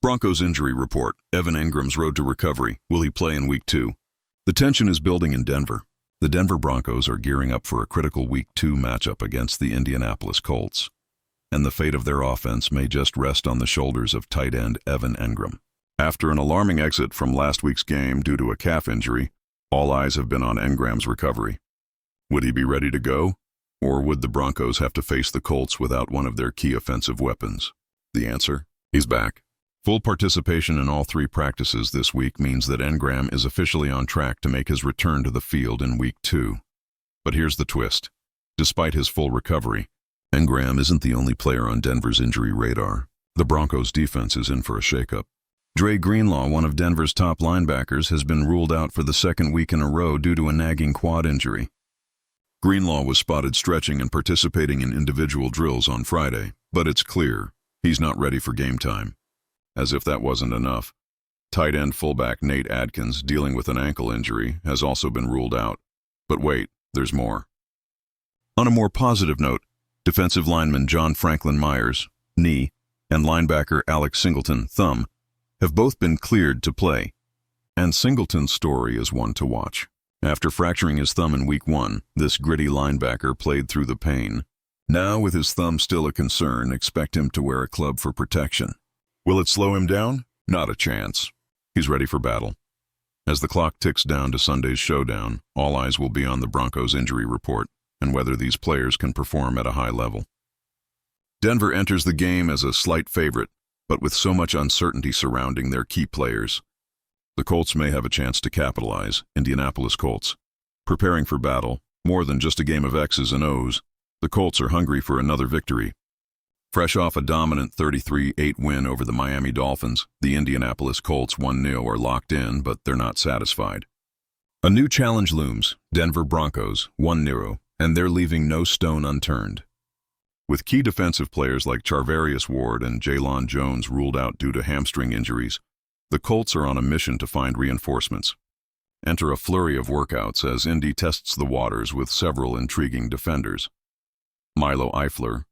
Broncos injury report. Evan Engram's road to recovery. Will he play in Week 2? The tension is building in Denver. The Denver Broncos are gearing up for a critical Week 2 matchup against the Indianapolis Colts. And the fate of their offense may just rest on the shoulders of tight end Evan Engram. After an alarming exit from last week's game due to a calf injury, all eyes have been on Engram's recovery. Would he be ready to go? Or would the Broncos have to face the Colts without one of their key offensive weapons? The answer? He's back. Full participation in all 3 practices this week means that Engram is officially on track to make his return to the field in Week 2. But here's the twist. Despite his full recovery, Engram isn't the only player on Denver's injury radar. The Broncos' defense is in for a shakeup. Dre Greenlaw, one of Denver's top linebackers, has been ruled out for the second week in a row due to a nagging quad injury. Greenlaw was spotted stretching and participating in individual drills on Friday, but it's clear he's not ready for game time. As if that wasn't enough, tight end fullback Nate Adkins, dealing with an ankle injury, has also been ruled out. But wait, there's more. On a more positive note, defensive lineman John Franklin Myers, knee, and linebacker Alex Singleton, thumb, have both been cleared to play. And Singleton's story is one to watch. After fracturing his thumb in Week 1, this gritty linebacker played through the pain. Now, with his thumb still a concern, expect him to wear a club for protection. Will it slow him down? Not a chance. He's ready for battle. As the clock ticks down to Sunday's showdown, all eyes will be on the Broncos' injury report and whether these players can perform at a high level. Denver enters the game as a slight favorite, but with so much uncertainty surrounding their key players. The Colts may have a chance to capitalize. Indianapolis Colts. Preparing for battle, more than just a game of X's and O's, the Colts are hungry for another victory. Fresh off a dominant 33-8 win over the Miami Dolphins, the Indianapolis Colts 1-0 are locked in, but they're not satisfied. A new challenge looms. Denver Broncos 1-0, and they're leaving no stone unturned. With key defensive players like Charvarius Ward and Jaylon Jones ruled out due to hamstring injuries, the Colts are on a mission to find reinforcements. Enter a flurry of workouts as Indy tests the waters with several intriguing defenders. Milo Eifler,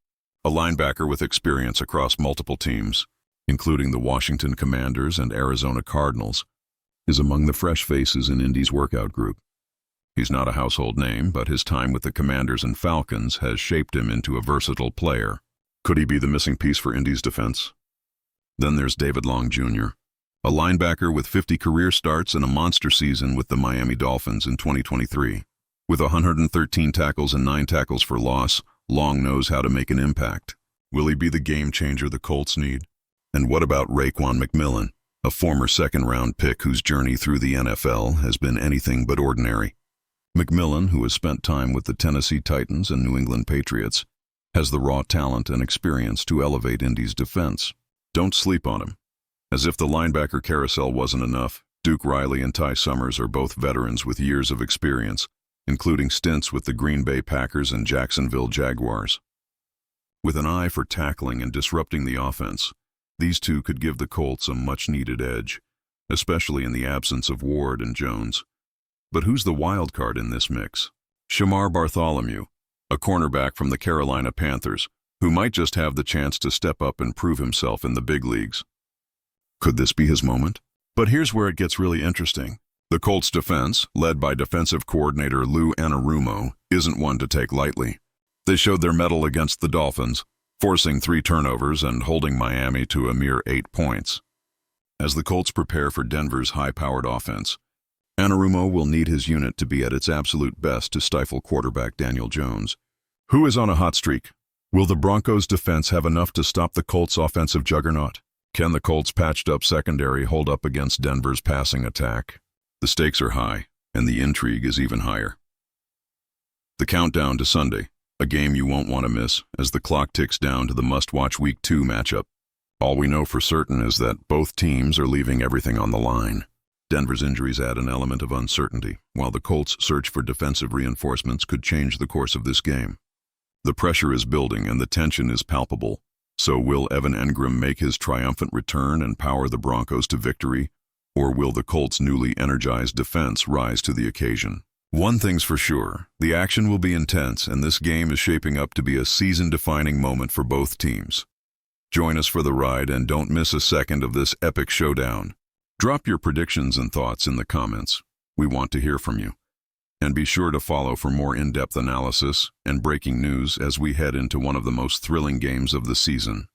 a linebacker with experience across multiple teams, including the Washington Commanders and Arizona Cardinals, is among the fresh faces in Indy's workout group. He's not a household name, but his time with the Commanders and Falcons has shaped him into a versatile player. Could he be the missing piece for Indy's defense? Then there's David Long Jr., a linebacker with 50 career starts and a monster season with the Miami Dolphins in 2023. With 113 tackles and 9 tackles for loss, Long knows how to make an impact. Will he be the game changer the Colts need? And what about Raekwon McMillan, a former second-round pick whose journey through the NFL has been anything but ordinary? McMillan, who has spent time with the Tennessee Titans and New England Patriots, has the raw talent and experience to elevate Indy's defense. Don't sleep on him. As if the linebacker carousel wasn't enough, Duke Riley and Ty Summers are both veterans with years of experience, including stints with the Green Bay Packers and Jacksonville Jaguars. With an eye for tackling and disrupting the offense, these two could give the Colts a much-needed edge, especially in the absence of Ward and Jones. But who's the wild card in this mix? Shamar Bartholomew, a cornerback from the Carolina Panthers, who might just have the chance to step up and prove himself in the big leagues. Could this be his moment? But here's where it gets really interesting. The Colts defense, led by defensive coordinator Lou Anarumo, isn't one to take lightly. They showed their mettle against the Dolphins, forcing 3 turnovers and holding Miami to a mere 8 points. As the Colts prepare for Denver's high-powered offense, Anarumo will need his unit to be at its absolute best to stifle quarterback Daniel Jones, who is on a hot streak. Will the Broncos' defense have enough to stop the Colts' offensive juggernaut? Can the Colts' patched-up secondary hold up against Denver's passing attack? The stakes are high, and the intrigue is even higher. The countdown to Sunday, a game you won't want to miss as the clock ticks down to the must-watch Week 2 matchup. All we know for certain is that both teams are leaving everything on the line. Denver's injuries add an element of uncertainty, while the Colts' search for defensive reinforcements could change the course of this game. The pressure is building and the tension is palpable. So will Evan Engram make his triumphant return and power the Broncos to victory? Or will the Colts' newly energized defense rise to the occasion? One thing's for sure, the action will be intense, and this game is shaping up to be a season-defining moment for both teams. Join us for the ride and don't miss a second of this epic showdown. Drop your predictions and thoughts in the comments. We want to hear from you. And be sure to follow for more in-depth analysis and breaking news as we head into one of the most thrilling games of the season.